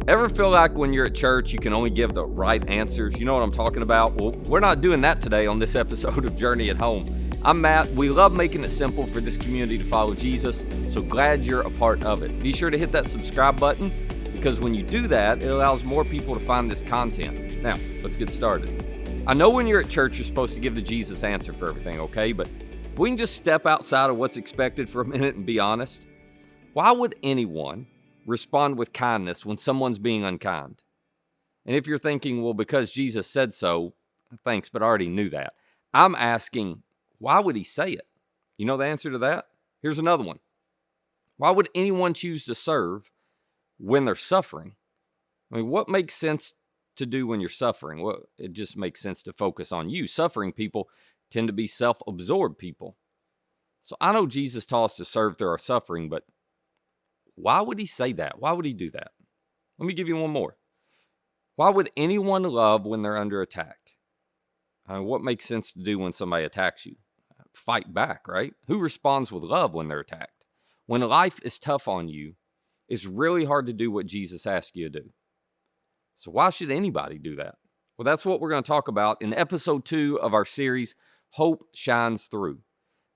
Ever feel like when you're at church, you can only give the right answers? You know what I'm talking about? Well, we're not doing that today on this episode of Journey at Home. I'm Matt. We love making it simple for this community to follow Jesus, so glad you're a part of it. Be sure to hit that subscribe button, because when you do that, it allows more people to find this content. Now, let's get started. I know when you're at church, you're supposed to give the Jesus answer for everything, okay? But we can just step outside of what's expected for a minute and be honest. Why would anyone respond with kindness when someone's being unkind? And if you're thinking, well, because Jesus said so, thanks, but I already knew that. I'm asking, why would he say it? You know the answer to that? Here's another one. Why would anyone choose to serve when they're suffering? I mean, what makes sense to do when you're suffering? Well, it just makes sense to focus on you. Suffering people tend to be self-absorbed people. So I know Jesus taught us to serve through our suffering, but why would he say that? Why would he do that? Let me give you one more. Why would anyone love when they're under attack? What makes sense to do when somebody attacks you? Fight back, right? Who responds with love when they're attacked? When life is tough on you, it's really hard to do what Jesus asked you to do. So why should anybody do that? Well, that's what we're going to talk about in episode 2 of our series, Hope Shines Through.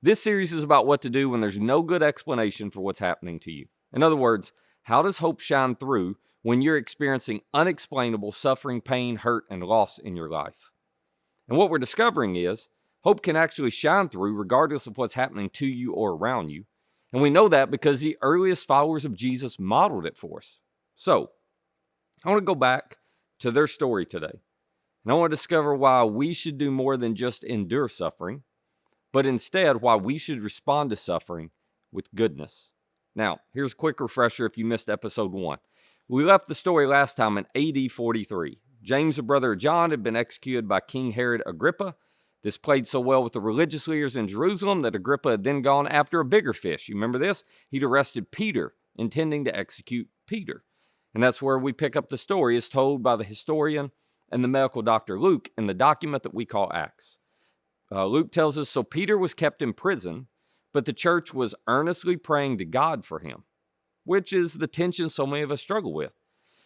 This series is about what to do when there's no good explanation for what's happening to you. In other words, how does hope shine through when you're experiencing unexplainable suffering, pain, hurt, and loss in your life? And what we're discovering is hope can actually shine through regardless of what's happening to you or around you. And we know that because the earliest followers of Jesus modeled it for us. So, I want to go back to their story today. And I want to discover why we should do more than just endure suffering, but instead why we should respond to suffering with goodness. Now, here's a quick refresher if you missed episode 1. We left the story last time in AD 43. James, the brother of John, had been executed by King Herod Agrippa. This played so well with the religious leaders in Jerusalem that Agrippa had then gone after a bigger fish. You remember this? He'd arrested Peter, intending to execute Peter. And that's where we pick up the story as told by the historian and the medical doctor Luke in the document that we call Acts. Luke tells us, so Peter was kept in prison, but the church was earnestly praying to God for him, which is the tension so many of us struggle with.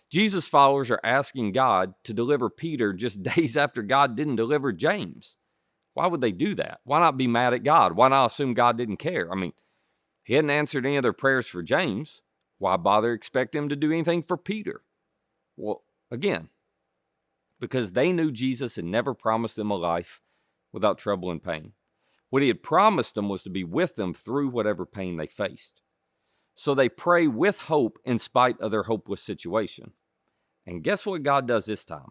Jesus' followers are asking God to deliver Peter just days after God didn't deliver James. Why would they do that? Why not be mad at God? Why not assume God didn't care? I mean, he hadn't answered any of their prayers for James. Why bother expect him to do anything for Peter? Well, again, because they knew Jesus had never promised them a life without trouble and pain. What he had promised them was to be with them through whatever pain they faced. So they pray with hope in spite of their hopeless situation. And guess what God does this time?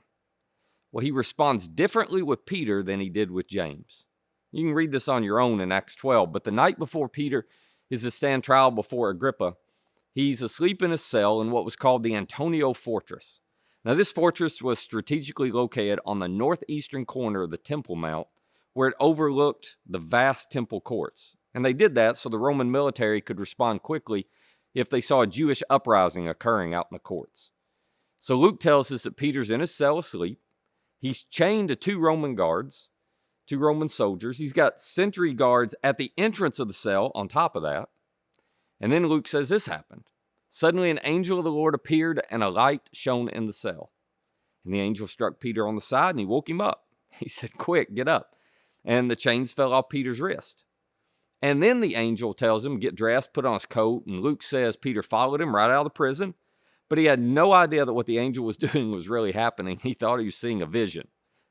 Well, he responds differently with Peter than he did with James. You can read this on your own in Acts 12, but the night before Peter is to stand trial before Agrippa, he's asleep in his cell in what was called the Antonia Fortress. Now, this fortress was strategically located on the northeastern corner of the Temple Mount, where it overlooked the vast temple courts. And they did that so the Roman military could respond quickly if they saw a Jewish uprising occurring out in the courts. So Luke tells us that Peter's in his cell asleep. He's chained to 2 Roman guards, 2 Roman soldiers. He's got sentry guards at the entrance of the cell on top of that. And then Luke says this happened. Suddenly an angel of the Lord appeared and a light shone in the cell. And the angel struck Peter on the side and he woke him up. He said, quick, get up. And the chains fell off Peter's wrist. And then the angel tells him, get dressed, put on his coat. And Luke says Peter followed him right out of the prison. But he had no idea that what the angel was doing was really happening. He thought he was seeing a vision.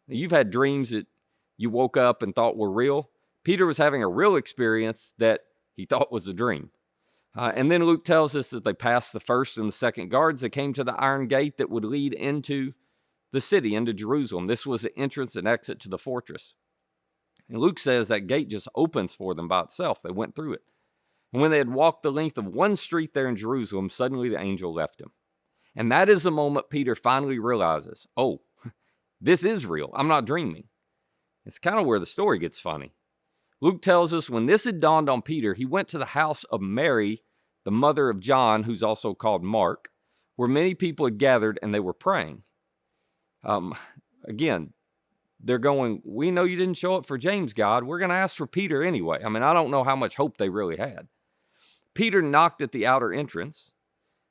Now, you've had dreams that you woke up and thought were real. Peter was having a real experience that he thought was a dream. And then Luke tells us that they passed the first and the second guards. They came to the iron gate that would lead into the city, into Jerusalem. This was the entrance and exit to the fortress. And Luke says that gate just opens for them by itself. They went through it. And when they had walked the length of one street there in Jerusalem, suddenly the angel left him. And that is the moment Peter finally realizes, oh, this is real. I'm not dreaming. It's kind of where the story gets funny. Luke tells us when this had dawned on Peter, he went to the house of Mary, the mother of John, who's also called Mark, where many people had gathered and they were praying. Again, they're going, we know you didn't show up for James, God. We're going to ask for Peter anyway. I mean, I don't know how much hope they really had. Peter knocked at the outer entrance,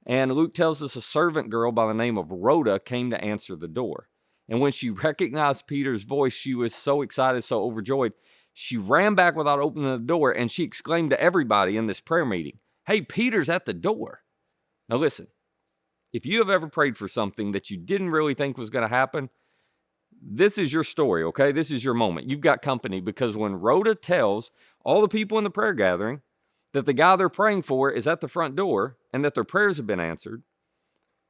And Luke tells us a servant girl by the name of Rhoda came to answer the door. And when she recognized Peter's voice, she was so excited, so overjoyed. She ran back without opening the door, and she exclaimed to everybody in this prayer meeting, "Hey, Peter's at the door." Now listen, if you have ever prayed for something that you didn't really think was going to happen, this is your story, okay? This is your moment. You've got company, because when Rhoda tells all the people in the prayer gathering that the guy they're praying for is at the front door and that their prayers have been answered,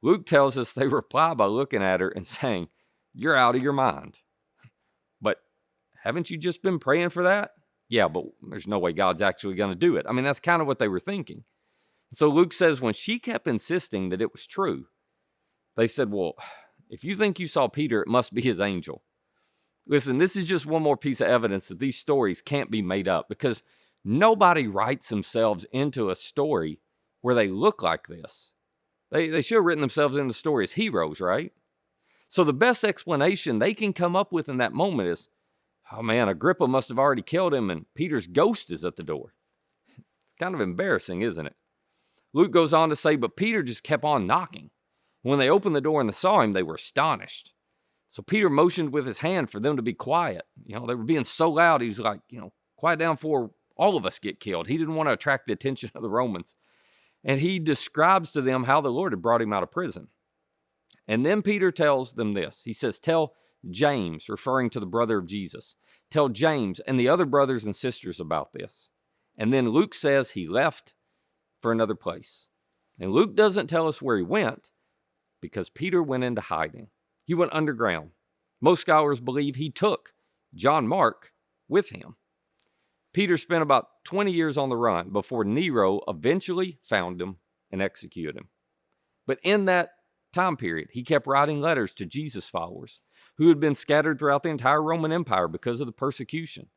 Luke tells us they reply by looking at her and saying, "You're out of your mind." But haven't you just been praying for that? Yeah, but there's no way God's actually going to do it. I mean, that's kind of what they were thinking. So Luke says when she kept insisting that it was true, they said, "Well, if you think you saw Peter, it must be his angel." Listen, this is just one more piece of evidence that these stories can't be made up, because nobody writes themselves into a story where they look like this. They should have written themselves in the story as heroes, right? So the best explanation they can come up with in that moment is, oh man, Agrippa must have already killed him and Peter's ghost is at the door. It's kind of embarrassing, isn't it? Luke goes on to say, but Peter just kept on knocking. When they opened the door and they saw him, they were astonished. So Peter motioned with his hand for them to be quiet. They were being so loud. He was like, quiet down before all of us get killed. He didn't want to attract the attention of the Romans. And he describes to them how the Lord had brought him out of prison. And then Peter tells them this. He says, tell James, referring to the brother of Jesus, tell James and the other brothers and sisters about this. And then Luke says he left for another place. And Luke doesn't tell us where he went, because Peter went into hiding. He went underground. Most scholars believe he took John Mark with him. Peter spent about 20 years on the run before Nero eventually found him and executed him. But in that time period, he kept writing letters to Jesus followers who had been scattered throughout the entire Roman Empire because of the persecution.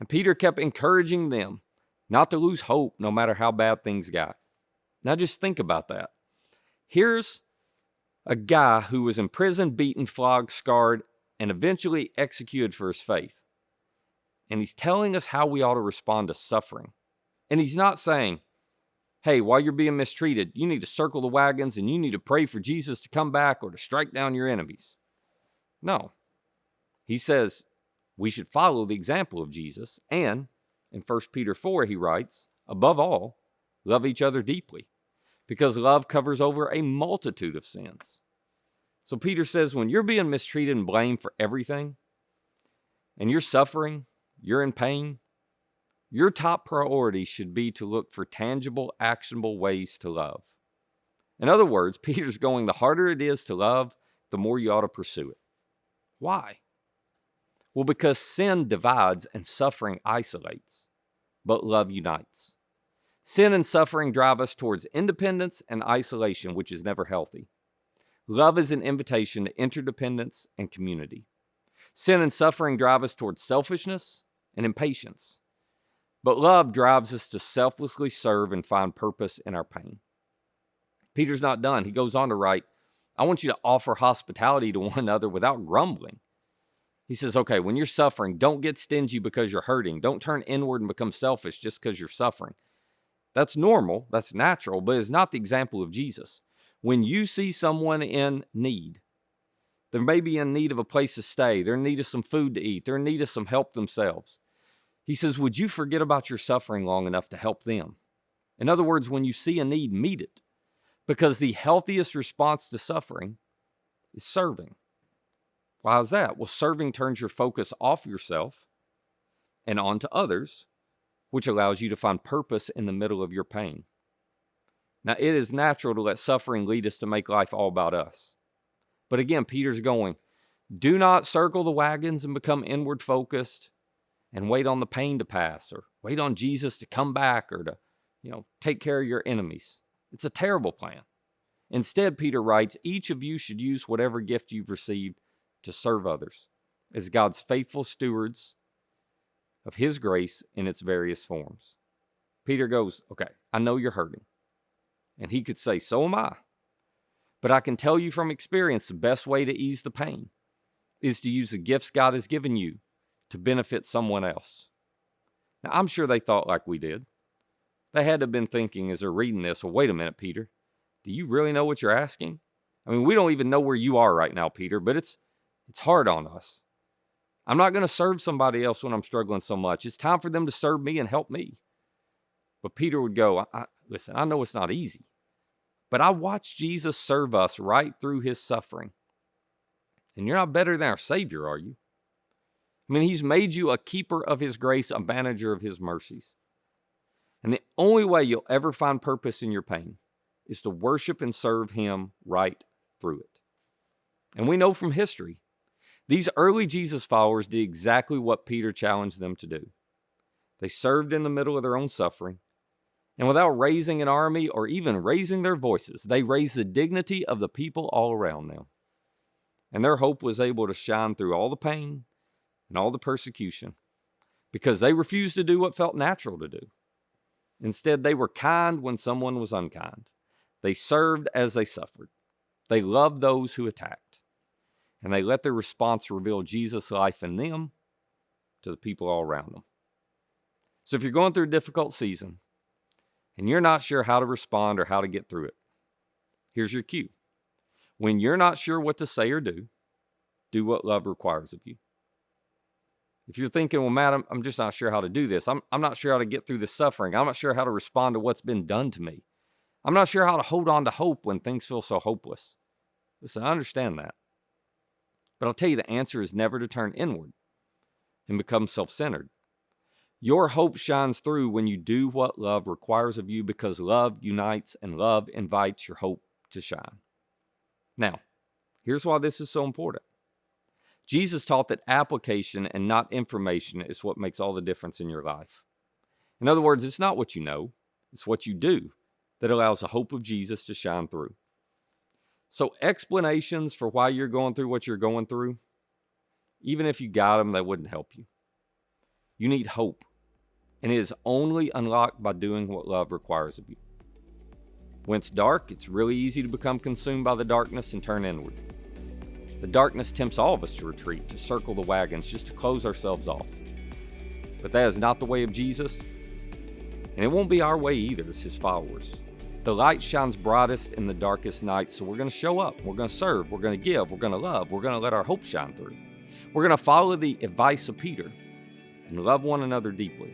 And Peter kept encouraging them not to lose hope no matter how bad things got. Now just think about that. Here's a guy who was in prison, beaten, flogged, scarred, and eventually executed for his faith. And he's telling us how we ought to respond to suffering. And he's not saying, hey, while you're being mistreated, you need to circle the wagons and you need to pray for Jesus to come back or to strike down your enemies. No. He says we should follow the example of Jesus. And in 1 Peter 4, he writes, above all, love each other deeply, because love covers over a multitude of sins. So Peter says when you're being mistreated and blamed for everything, and you're suffering, you're in pain, your top priority should be to look for tangible, actionable ways to love. In other words, Peter's going, the harder it is to love, the more you ought to pursue it. Why? Well, because sin divides and suffering isolates, but love unites. Sin and suffering drive us towards independence and isolation, which is never healthy. Love is an invitation to interdependence and community. Sin and suffering drive us towards selfishness and impatience. But love drives us to selflessly serve and find purpose in our pain. Peter's not done. He goes on to write, I want you to offer hospitality to one another without grumbling. He says, okay, when you're suffering, don't get stingy because you're hurting. Don't turn inward and become selfish just because you're suffering. That's normal. That's natural, but it's not the example of Jesus. When you see someone in need, they may be in need of a place to stay. They're in need of some food to eat. They're in need of some help themselves. He says, would you forget about your suffering long enough to help them? In other words, when you see a need, meet it. Because the healthiest response to suffering is serving. Why is that? Well, serving turns your focus off yourself and onto others, which allows you to find purpose in the middle of your pain. Now, it is natural to let suffering lead us to make life all about us. But again, Peter's going, do not circle the wagons and become inward focused and wait on the pain to pass or wait on Jesus to come back or to, take care of your enemies. It's a terrible plan. Instead, Peter writes, each of you should use whatever gift you've received to serve others as God's faithful stewards of his grace in its various forms. Peter goes, okay, I know you're hurting. And he could say, so am I. But I can tell you from experience, the best way to ease the pain is to use the gifts God has given you to benefit someone else. Now, I'm sure they thought like we did. They had to have been thinking as they're reading this, well, wait a minute, Peter. Do you really know what you're asking? I mean, we don't even know where you are right now, Peter, but it's hard on us. I'm not going to serve somebody else when I'm struggling so much. It's time for them to serve me and help me. But Peter would go, listen, I know it's not easy, but I watched Jesus serve us right through his suffering. And you're not better than our Savior, are you? I mean, he's made you a keeper of his grace, a manager of his mercies. And the only way you'll ever find purpose in your pain is to worship and serve him right through it. And we know from history, these early Jesus followers did exactly what Peter challenged them to do. They served in the middle of their own suffering, and without raising an army or even raising their voices, they raised the dignity of the people all around them. And their hope was able to shine through all the pain and all the persecution because they refused to do what felt natural to do. Instead, they were kind when someone was unkind. They served as they suffered. They loved those who attacked. And they let their response reveal Jesus' life in them to the people all around them. So if you're going through a difficult season and you're not sure how to respond or how to get through it, here's your cue. When you're not sure what to say or do what love requires of you. If you're thinking, well, Matt, I'm just not sure how to do this. I'm not sure how to get through this suffering. I'm not sure how to respond to what's been done to me. I'm not sure how to hold on to hope when things feel so hopeless. Listen, I understand that. But I'll tell you, the answer is never to turn inward and become self-centered. Your hope shines through when you do what love requires of you because love unites and love invites your hope to shine. Now, here's why this is so important. Jesus taught that application and not information is what makes all the difference in your life. In other words, it's not what you know, it's what you do that allows the hope of Jesus to shine through. So explanations for why you're going through what you're going through, even if you got them, they wouldn't help you. You need hope, and it is only unlocked by doing what love requires of you. When it's dark, it's really easy to become consumed by the darkness and turn inward. The darkness tempts all of us to retreat, to circle the wagons, just to close ourselves off. But that is not the way of Jesus, and it won't be our way either as his followers. The light shines brightest in the darkest night, so we're going to show up, we're going to serve, we're going to give, we're going to love, we're going to let our hope shine through. We're going to follow the advice of Peter and love one another deeply.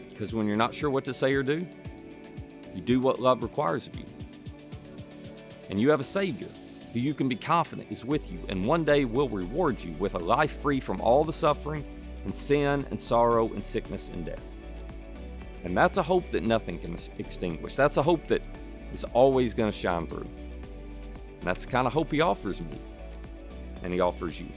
Because when you're not sure what to say or do, you do what love requires of you. And you have a Savior who you can be confident is with you and one day will reward you with a life free from all the suffering and sin and sorrow and sickness and death. And that's a hope that nothing can extinguish. That's a hope that is always going to shine through. And that's the kind of hope he offers me, and he offers you.